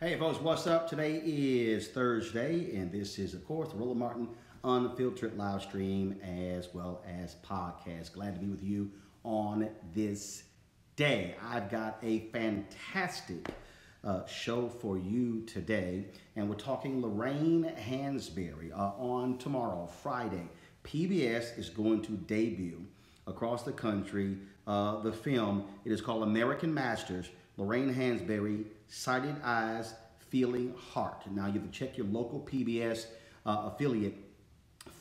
Hey folks, what's up? Today is Thursday, and this is, of course, the Roland Martin Unfiltered live stream as well as podcast. Glad to be with you on this day. I've got a fantastic show for you today, and we're talking Lorraine Hansberry on tomorrow, Friday. PBS is going to debut across the country the film. It is called American Masters, Lorraine Hansberry, Sighted Eyes, Feeling Heart. Now you have to check your local PBS affiliate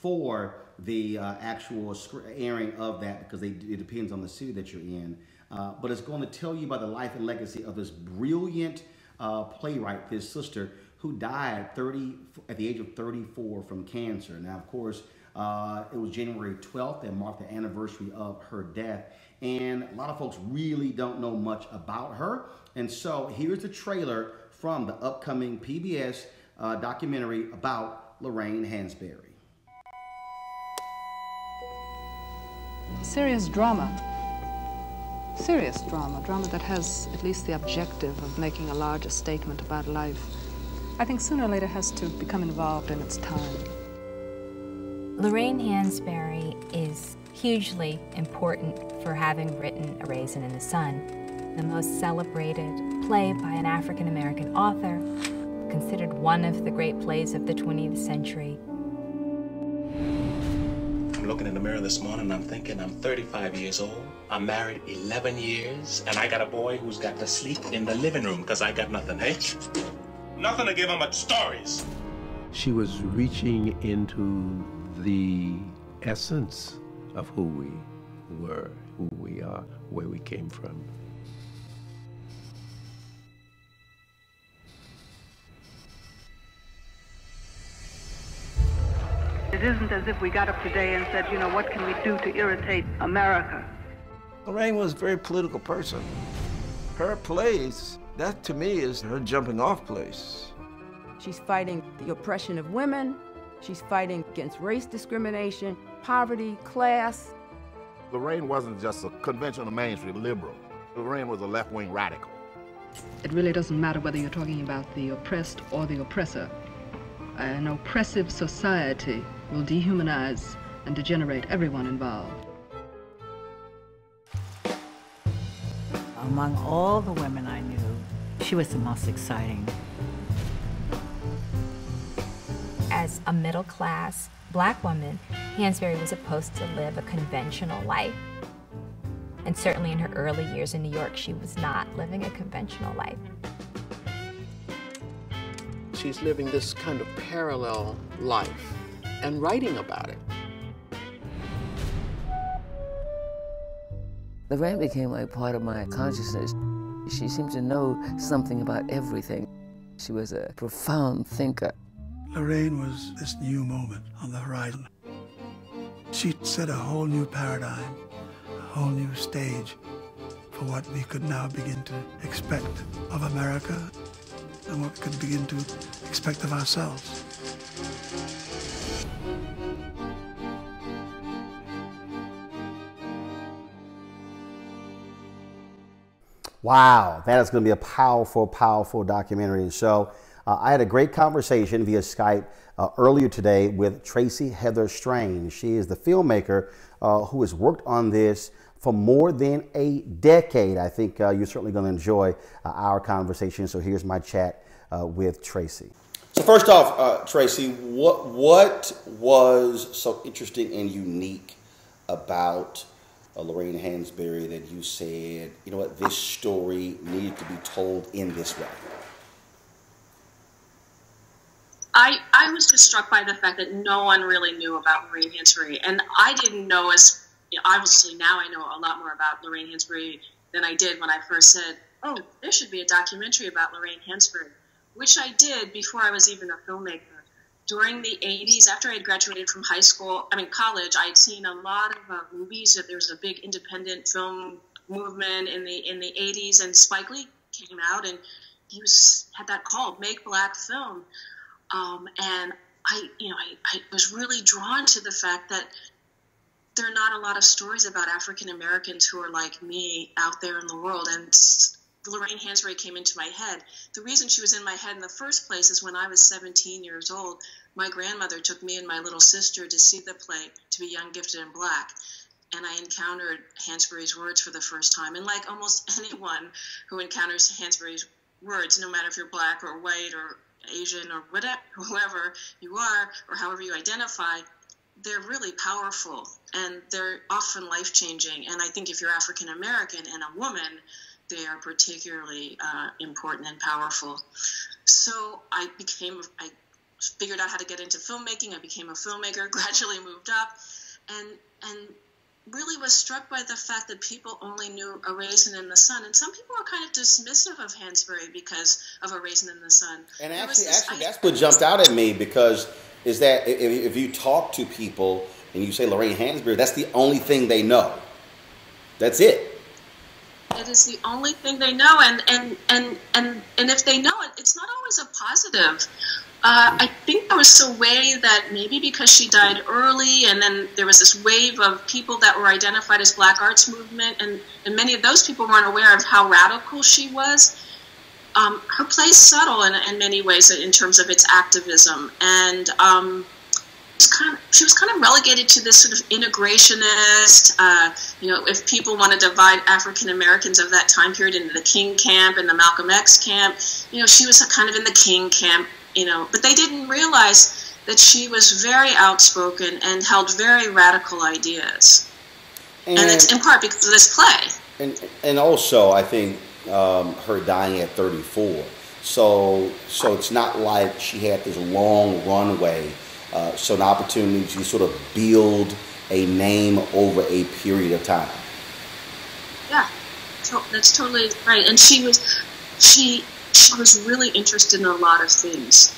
for the actual airing of that, because it depends on the city that you're in. But it's going to tell you about the life and legacy of this brilliant playwright, this sister, who died at the age of 34 from cancer. Now, of course, it was January 12th and marked the anniversary of her death. And a lot of folks really don't know much about her. And so here's the trailer from the upcoming PBS documentary about Lorraine Hansberry. Serious drama drama that has at least the objective of making a larger statement about life, I think sooner or later has to become involved in its time. Lorraine Hansberry is hugely important for having written A Raisin in the Sun, the most celebrated play by an African-American author, considered one of the great plays of the 20th century. I'm looking in the mirror this morning and I'm thinking I'm 35 years old. I'm married 11 years and I got a boy who's got to sleep in the living room because I got nothing, hey? Nothing to give him but stories. She was reaching into the essence of who we were, who we are, where we came from. It isn't as if we got up today and said, you know, what can we do to irritate America? Lorraine was a very political person. Her plays, that to me is her jumping off place. She's fighting the oppression of women. She's fighting against race discrimination, poverty, class. Lorraine wasn't just a conventional mainstream liberal. Lorraine was a left-wing radical. It really doesn't matter whether you're talking about the oppressed or the oppressor. An oppressive society will dehumanize and degenerate everyone involved. Among all the women I knew, she was the most exciting. As a middle-class Black woman, Hansberry was supposed to live a conventional life. And certainly in her early years in New York, she was not living a conventional life. She's living this kind of parallel life and writing about it. Lorraine became like part of my consciousness. She seemed to know something about everything. She was a profound thinker. Lorraine was this new moment on the horizon. She set a whole new paradigm, a whole new stage for what we could now begin to expect of America and what we could begin to expect of ourselves. Wow, that is going to be a powerful, powerful documentary. So I had a great conversation via Skype earlier today with Tracy Heather Strain. She is the filmmaker who has worked on this for more than a decade. I think you're certainly going to enjoy our conversation. So here's my chat with Tracy. So first off, Tracy, what was so interesting and unique about Lorraine Hansberry that you said, you know what, this story needed to be told in this way? I was just struck by the fact that no one really knew about Lorraine Hansberry, and I didn't know as, you know, obviously now I know a lot more about Lorraine Hansberry than I did when I first said, oh, there should be a documentary about Lorraine Hansberry, which I did before I was even a filmmaker. During the 80s, after I had graduated from college, I had seen a lot of movies. There was a big independent film movement in the 80s, and Spike Lee came out, and he had that call, Make Black Film. And I was really drawn to the fact that there are not a lot of stories about African Americans who are like me out there in the world. And Lorraine Hansberry came into my head. The reason she was in my head in the first place is when I was 17 years old, my grandmother took me and my little sister to see the play To Be Young, Gifted, and Black. And I encountered Hansberry's words for the first time. And like almost anyone who encounters Hansberry's words, no matter if you're black or white or Asian or whatever, whoever you are or however you identify, they're really powerful and they're often life-changing. And I think if you're African American and a woman, they are particularly important and powerful. So I figured out how to get into filmmaking. I became a filmmaker, gradually moved up, and really was struck by the fact that people only knew A Raisin in the Sun. And some people are kind of dismissive of Hansberry because of A Raisin in the Sun. And actually that's what jumped out at me, because is that if you talk to people and you say Lorraine Hansberry, that's the only thing they know. That's it. It is the only thing they know, and if they know it, it's not always a positive. I think there was a way that maybe because she died early, and then there was this wave of people that were identified as Black Arts Movement, and many of those people weren't aware of how radical she was. Her play is subtle in many ways in terms of its activism, and she was kind of relegated to this sort of integrationist, if people want to divide African Americans of that time period into the King camp and the Malcolm X camp, she was kind of in the King camp, but they didn't realize that she was very outspoken and held very radical ideas. And it's in part because of this play. And also, I think her dying at 34. So it's not like she had this long runway. So an opportunity to sort of build a name over a period of time. Yeah, that's totally right. And she was really interested in a lot of things.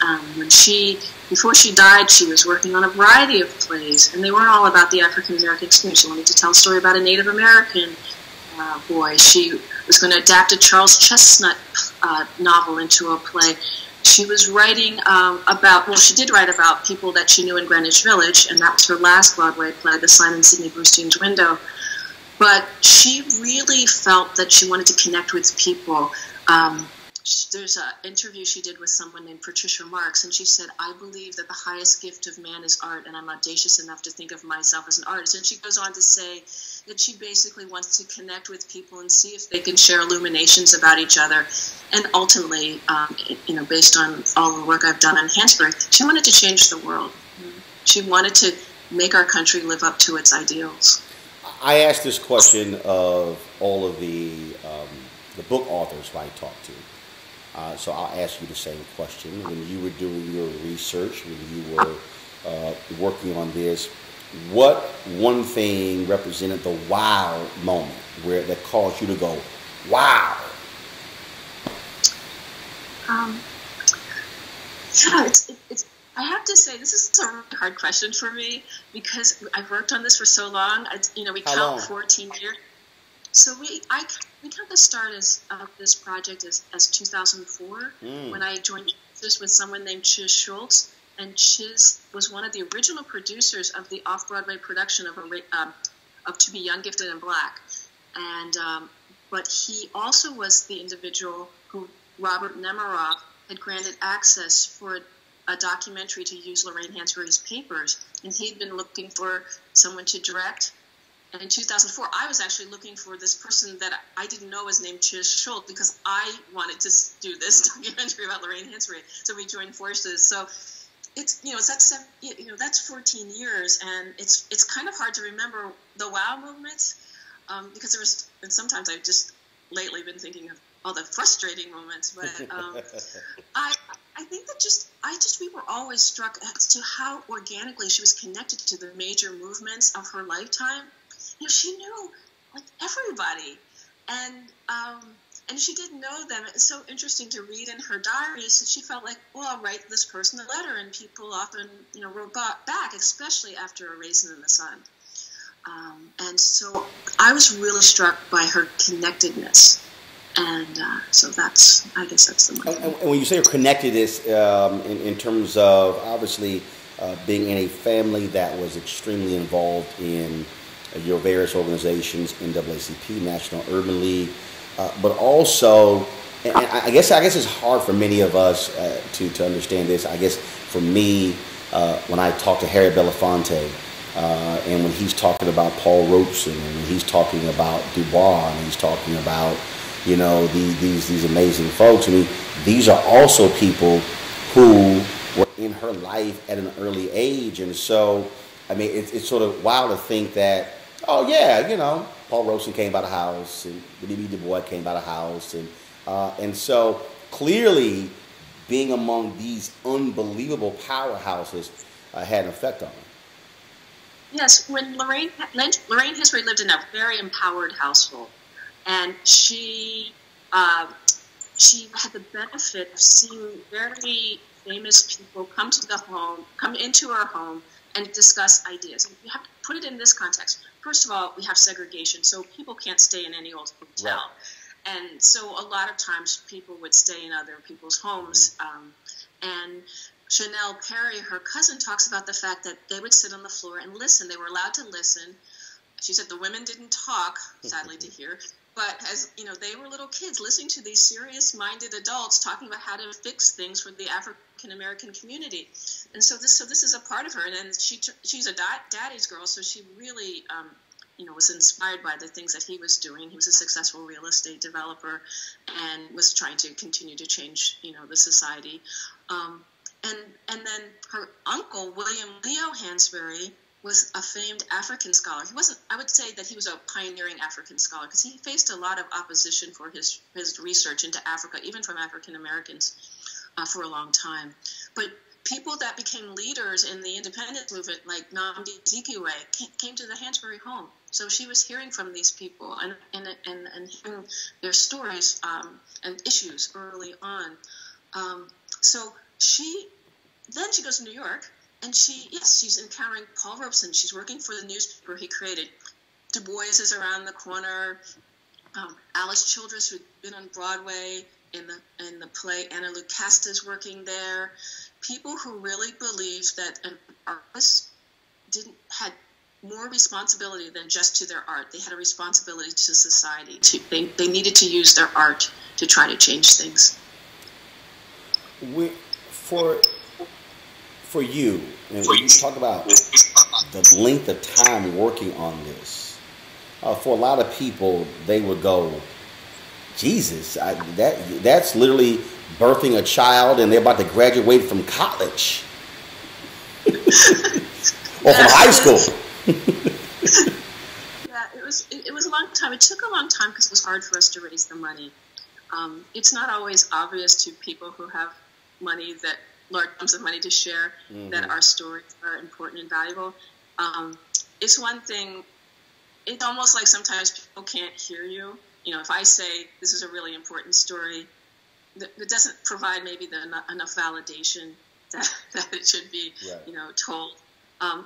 Before she died, she was working on a variety of plays, and they weren't all about the African American experience. She wanted to tell a story about a Native American boy. She was going to adapt a Charles Chestnut novel into a play. She was writing she did write about people that she knew in Greenwich Village, and that was her last Broadway play, The Sign in Sidney Brewstein's Window. But she really felt that she wanted to connect with people. There's an interview she did with someone named Patricia Marks, and she said, "I believe that the highest gift of man is art, and I'm audacious enough to think of myself as an artist." And she goes on to say that she basically wants to connect with people and see if they can share illuminations about each other. And ultimately, based on all the work I've done on Hansberry, she wanted to change the world. She wanted to make our country live up to its ideals. I asked this question of all of the book authors I talked to. So I'll ask you the same question. When you were doing your research, when you were working on this, what one thing represented the wow moment that caused you to go, wow? I have to say, this is a really hard question for me because I've worked on this for so long. We count 14 years. So we count the start of this project as 2004 when I joined this with someone named Chiz Schultz, and Chiz was one of the original producers of the off-Broadway production of To Be Young, Gifted, and Black, and but he also was the individual who Robert Nemiroff had granted access for a documentary to use Lorraine Hansberry's papers, and he'd been looking for someone to direct. And in 2004, I was actually looking for this person that I didn't know was named Chiz Schultz because I wanted to do this documentary about Lorraine Hansberry. So we joined forces. So that's 14 years, and it's kind of hard to remember the wow moments because and sometimes I've just lately been thinking of all the frustrating moments. But I think that we were always struck as to how organically she was connected to the major movements of her lifetime. She knew like everybody, and she didn't know them. It's so interesting to read in her diaries that she felt like, well, I'll write this person a letter, and people often, wrote back, especially after A Raisin in the Sun. And so I was really struck by her connectedness, and so I guess that's the one. And when you say her connectedness, in terms of obviously being in a family that was extremely involved in your various organizations, NAACP, National Urban League, but also, and I guess it's hard for many of us to understand this. I guess for me, when I talk to Harry Belafonte, and when he's talking about Paul Robeson, and when he's talking about Dubois, and he's talking about, you know, these amazing folks. I mean, these are also people who were in her life at an early age, and so, I mean, it's sort of wild to think that, oh yeah, you know, Paul Robeson came by the house, and B.B. Du Bois came by the house, and so clearly, being among these unbelievable powerhouses had an effect on her. Yes, when Lorraine Hansberry lived in a very empowered household, and she had the benefit of seeing very famous people come into her home, and discuss ideas. And you have to put it in this context. First of all, we have segregation, so people can't stay in any old hotel. Right. And so a lot of times people would stay in other people's homes. And Chanel Perry, her cousin, talks about the fact that they would sit on the floor and listen. They were allowed to listen. She said the women didn't talk, sadly to hear, but as you know, they were little kids listening to these serious-minded adults talking about how to fix things for the African American community. And so this is a part of her. And then she's a daddy's girl, so she really was inspired by the things that he was doing. He was a successful real estate developer and was trying to continue to change, the society. And then her uncle, William Leo Hansberry, was a famed African scholar. He wasn't, I would say that he was a pioneering African scholar because he faced a lot of opposition for his research into Africa, even from African Americans, for a long time. But people that became leaders in the independence movement, like Nnamdi Azikiwe, came to the Hansberry home. So she was hearing from these people and hearing their stories and issues early on. So she goes to New York, and she's encountering Paul Robeson. She's working for the newspaper he created. Du Bois is around the corner. Alice Childress, who'd been on Broadway in the play Anna Lucasta's working there. People who really believed that an artist had more responsibility than just to their art. They had a responsibility to society. They needed to use their art to try to change things. For you, and when you talk about the length of time working on this, for a lot of people, they would go, Jesus, that's literally birthing a child and they're about to graduate from college or from high school. Yeah, it was a long time. It took a long time because it was hard for us to raise the money. It's not always obvious to people who have money, that large sums of money to share, that our stories are important and valuable. It's one thing. It's almost like sometimes people can't hear you. If I say this is a really important story, that doesn't provide maybe enough validation that it should be, told.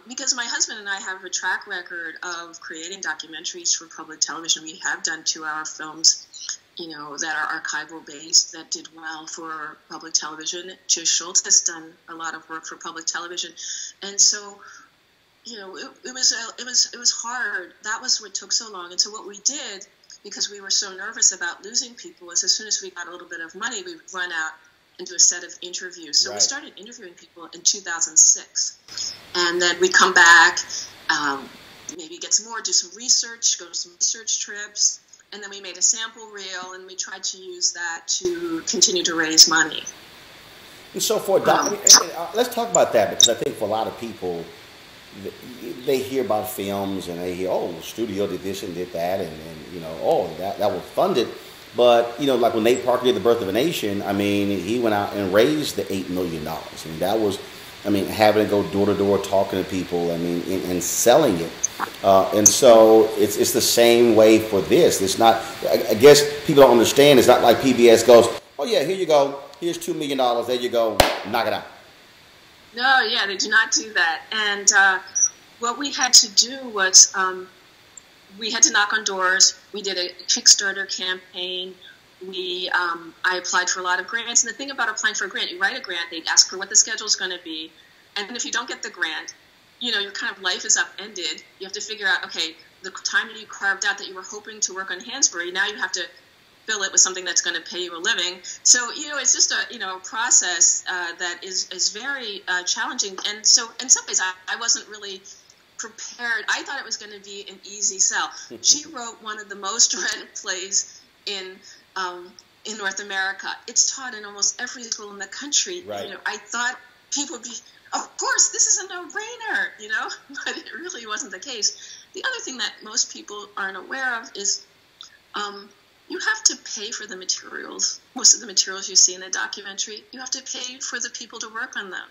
Because my husband and I have a track record of creating documentaries for public television. We have done 2-hour films, that are archival based, that did well for public television. Joe Schultz has done a lot of work for public television, and so, it was hard. That was what took so long. And so what we did, because we were so nervous about losing people, was as soon as we got a little bit of money, we would run out and do a set of interviews. So we started interviewing people in 2006, and then we come back, maybe get some more, do some research, go to some research trips. And then we made a sample reel, and we tried to use that to continue to raise money. And so let's talk about that, because I think for a lot of people, they hear about films and they hear, oh, the studio did this and did that, and that was funded. But, like when Nate Parker did The Birth of a Nation, I mean, he went out and raised the $8 million. And that was, having to go door to door, talking to people, and selling it. And so it's the same way for this. It's not, I guess people don't understand. It's not like PBS goes, oh yeah, here you go. Here's $2 million. There you go. Knock it out. No, yeah, they do not do that. And what we had to do was we had to knock on doors. We did a Kickstarter campaign. I applied for a lot of grants. And the thing about applying for a grant, you write a grant, they ask for what the schedule is going to be. And if you don't get the grant, your kind of life is upended. You have to figure out, okay, the time that you carved out that you were hoping to work on Hansberry, now you have to fill it with something that's going to pay you a living. So, it's just a process that is very challenging. And so in some ways I wasn't really prepared. I thought it was going to be an easy sell. She wrote one of the most read plays in North America. It's taught in almost every school in the country. Right. I thought people would be, of course, this is a no-brainer, but it really wasn't the case. The other thing that most people aren't aware of is you have to pay for the materials. Most of the materials you see in the documentary, you have to pay for the people to work on them.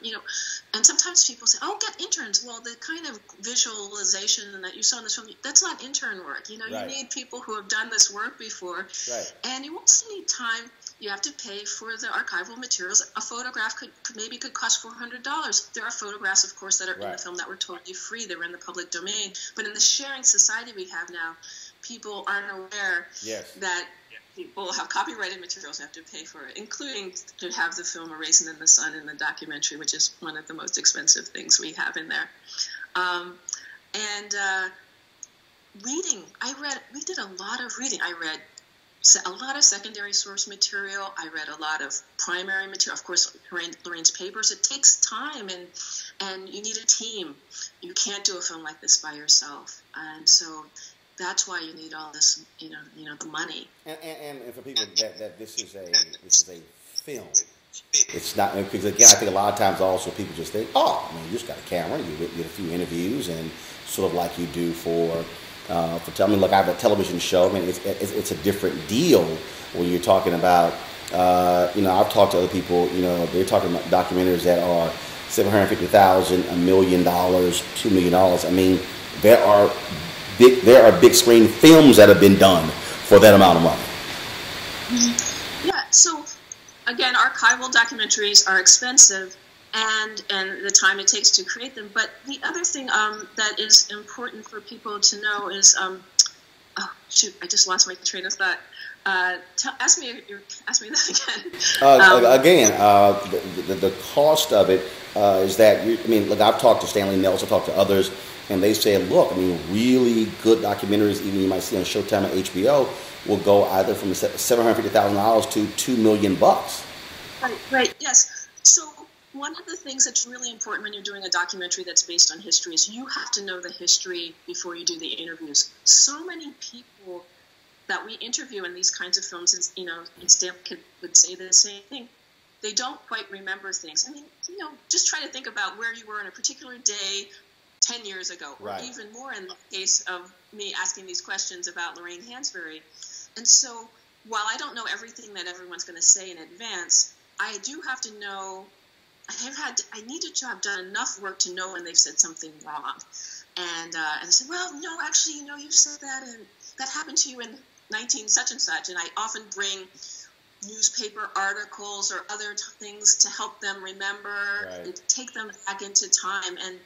And sometimes people say, "Oh, get interns." Well, the kind of visualization that you saw in this film, that's not intern work. You need people who have done this work before. Right. And you also need time. You have to pay for the archival materials. A photograph could cost $400. There are photographs, of course, that are in the film that were totally free. They were in the public domain. But in the sharing society we have now, people aren't aware that people have copyrighted materials and have to pay for it, including to have the film A Raisin in the Sun in the documentary, which is one of the most expensive things we have in there. Reading. We did a lot of reading. I read a lot of secondary source material. I read a lot of primary material. Of course, Lorraine's papers. It takes time, and you need a team. You can't do a film like this by yourself. And so that's why you need all this, the money. And for people that this is a film. It's not, because again, I think a lot of times also people just think, you just got a camera, you get a few interviews, and sort of like you do for look, I have a television show. I mean, it's a different deal when you're talking about, I've talked to other people, they're talking about documentaries that are $750,000, $1 million, $2 million. I mean, there are big screen films that have been done for that amount of money. Yeah. So again, archival documentaries are expensive, and the time it takes to create them. But the other thing that is important for people to know is, I just lost my train of thought. Ask me that again. The cost of it is that look, I've talked to Stanley Nelson, I've talked to others, and they say, look, really good documentaries, even you might see on Showtime or HBO, will go either from $750,000 to $2 million. Right. Yes. So one of the things that's really important when you're doing a documentary that's based on history is you have to know the history before you do the interviews. So many people that we interview in these kinds of films, and Stan would say the same thing. They don't quite remember things. Just try to think about where you were on a particular day 10 years ago, or even more in the case of me asking these questions about Lorraine Hansberry. And so while I don't know everything that everyone's going to say in advance, I do have to know, I needed to have done enough work to know when they've said something wrong. And I said, well, no, actually, you said that, and that happened to you in 19 such and such. And I often bring newspaper articles or other things to help them remember, and take them back into time. And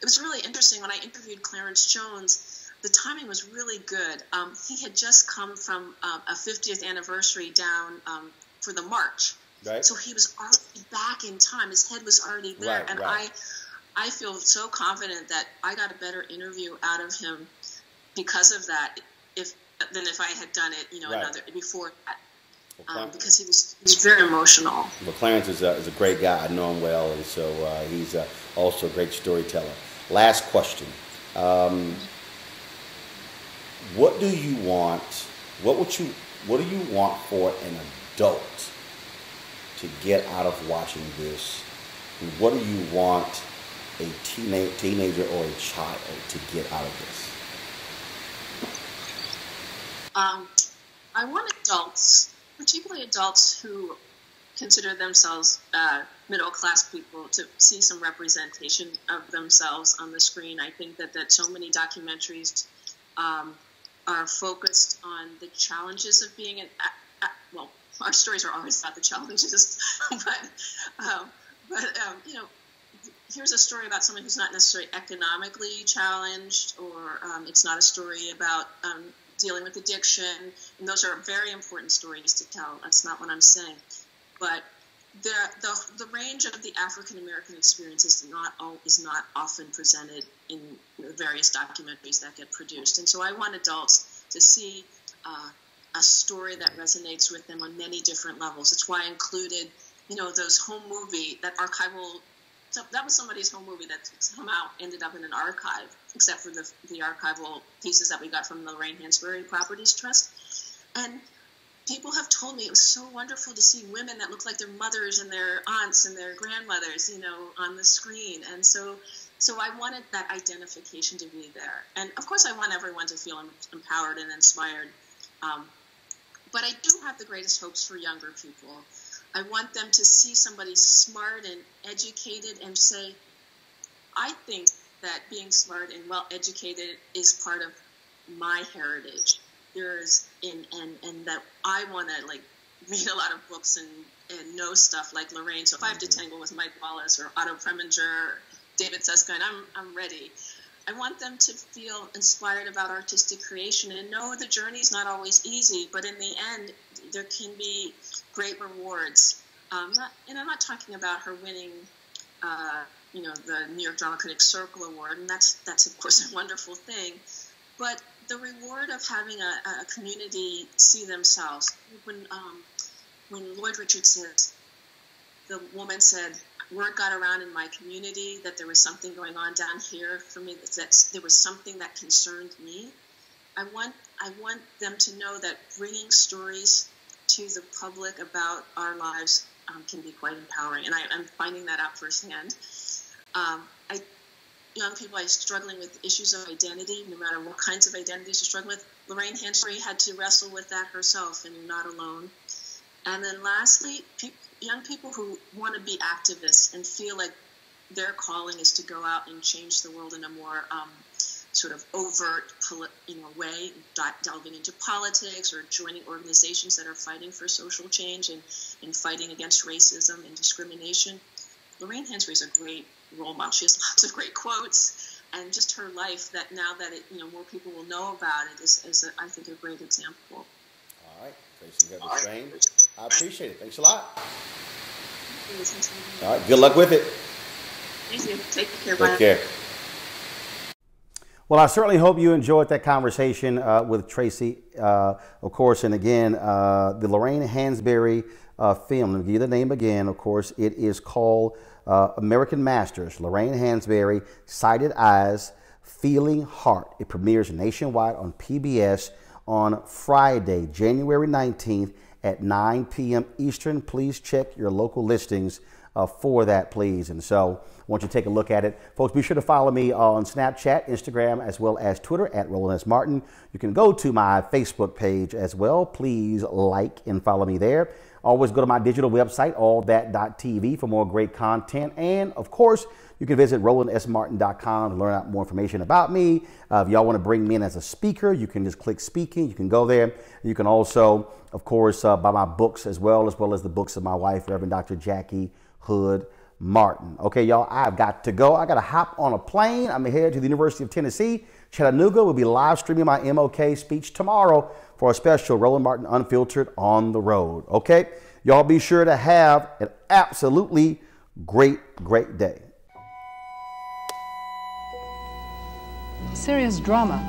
it was really interesting when I interviewed Clarence Jones. The timing was really good. He had just come from a 50th anniversary down for the march. Right. So he was already back in time. His head was already there. I feel so confident that I got a better interview out of him because of that than if I had done it, another before that. Because he was very emotional. Well, Clarence is a great guy. I know him well, and so he's also a great storyteller. Last question. What do you want? What do you want for an adult to get out of watching this? And what do you want a teenager or a child to get out of this? I want adults, particularly adults who consider themselves middle-class people, to see some representation of themselves on the screen. I think that so many documentaries are focused on the challenges of being our stories are always about the challenges, but here's a story about someone who's not necessarily economically challenged, or it's not a story about dealing with addiction, and those are very important stories to tell. That's not what I'm saying, but the range of the African American experience is not often presented in the various documentaries that get produced, and so I want adults to see a story that resonates with them on many different levels. That's why I included, those home movie, that archival. So that was somebody's home movie that somehow ended up in an archive, except for the archival pieces that we got from the Lorraine Hansberry Properties Trust. And people have told me it was so wonderful to see women that look like their mothers and their aunts and their grandmothers, on the screen. And so I wanted that identification to be there. And of course I want everyone to feel empowered and inspired. But I do have the greatest hopes for younger people. I want them to see somebody smart and educated and say, I think that being smart and well-educated is part of my heritage. And that I want to read a lot of books and know stuff like Lorraine. So if I have to tangle with Mike Wallace or Otto Preminger or David Susskind, I'm ready. I want them to feel inspired about artistic creation and know the journey's not always easy, but in the end, there can be great rewards. I'm not talking about her winning, the New York Drama Critics Circle Award, and that's of course a wonderful thing. But the reward of having a community see themselves. When Lloyd Richards says, the woman said, word got around in my community that there was something going on down here for me, that there was something that concerned me. I want them to know that bringing stories to the public about our lives can be quite empowering, and I'm finding that out firsthand. Young people are struggling with issues of identity, no matter what kinds of identities you're struggling with. Lorraine Hansberry had to wrestle with that herself, and you're not alone. And then lastly, young people who want to be activists and feel like their calling is to go out and change the world in a more sort of overt way, delving into politics or joining organizations that are fighting for social change and fighting against racism and discrimination. Lorraine Hansberry is a great role model. She has lots of great quotes, and just her life, that now that more people will know about it, is I think a great example. All right, Tracy Heather Strain, I appreciate it. Thanks a lot. All right, good luck with it. Thank you. Take care. Take care. Well, I certainly hope you enjoyed that conversation with Tracy, of course, and again, the Lorraine Hansberry film. Let me give you the name again, of course. It is called American Masters, Lorraine Hansberry, Sighted Eyes, Feeling Heart. It premieres nationwide on PBS on Friday, January 19th at 9 p.m. Eastern. Please check your local listings for that, please. And so I want you to take a look at it. Folks, be sure to follow me on Snapchat, Instagram, as well as Twitter at Roland S. Martin. You can go to my Facebook page as well. Please like and follow me there. Always go to my digital website, allthat.tv, for more great content. And, of course, you can visit rolandsmartin.com to learn out more information about me. If y'all want to bring me in as a speaker, you can just click speaking. You can go there. You can also, of course, buy my books as well as the books of my wife, Reverend Dr. Jackie Hood Martin. Okay, y'all, I've got to go. I got to hop on a plane. I'm headed to the University of Tennessee, Chattanooga. We'll be live streaming my MLK speech tomorrow for a special Roland Martin Unfiltered on the Road. Okay, y'all be sure to have an absolutely great day. Serious drama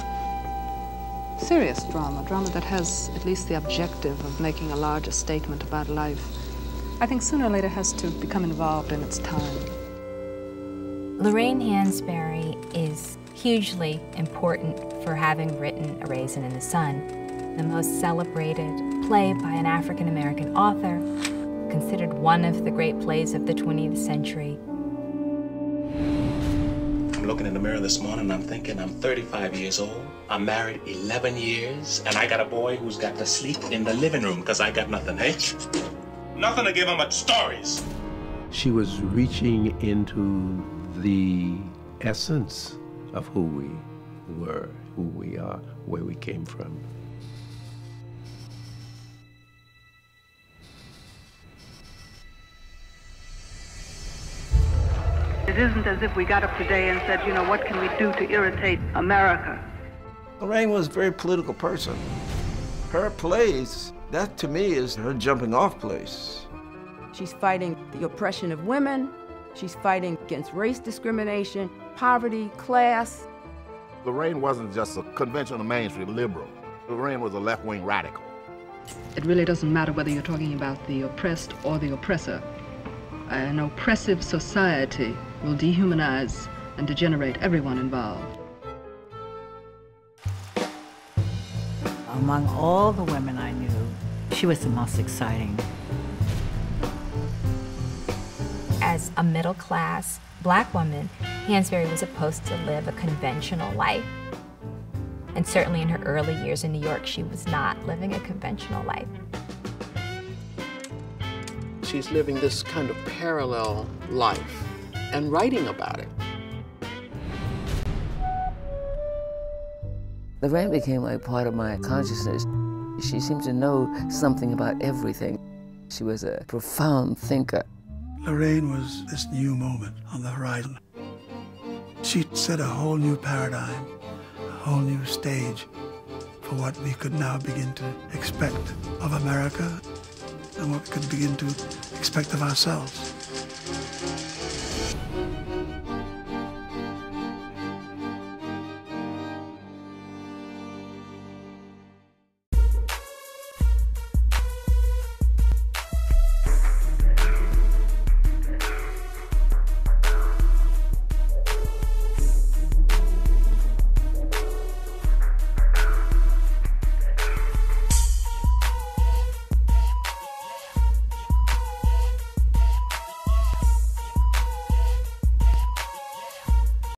that has at least the objective of making a larger statement about life, I think sooner or later has to become involved in its time. Lorraine Hansberry is hugely important for having written A Raisin in the Sun, the most celebrated play by an African-American author, considered one of the great plays of the 20th century. I'm looking in the mirror this morning and I'm thinking I'm 35 years old. I'm married 11 years and I got a boy who's got to sleep in the living room because I got nothing, hey? Nothing to give him but stories. She was reaching into the essence of who we were, who we are, where we came from. It isn't as if we got up today and said, what can we do to irritate America? Lorraine was a very political person. Her plays, that to me is her jumping off place. She's fighting the oppression of women. She's fighting against race discrimination, poverty, class. Lorraine wasn't just a conventional mainstream liberal. Lorraine was a left-wing radical. It really doesn't matter whether you're talking about the oppressed or the oppressor. An oppressive society will dehumanize and degenerate everyone involved. Among all the women I knew, she was the most exciting. As a middle-class Black woman, Hansberry was supposed to live a conventional life. And certainly in her early years in New York, she was not living a conventional life. She's living this kind of parallel life and writing about it. Lorraine became like part of my consciousness. She seemed to know something about everything. She was a profound thinker. Lorraine was this new moment on the horizon. She set a whole new paradigm, a whole new stage for what we could now begin to expect of America and what we could begin to expect of ourselves.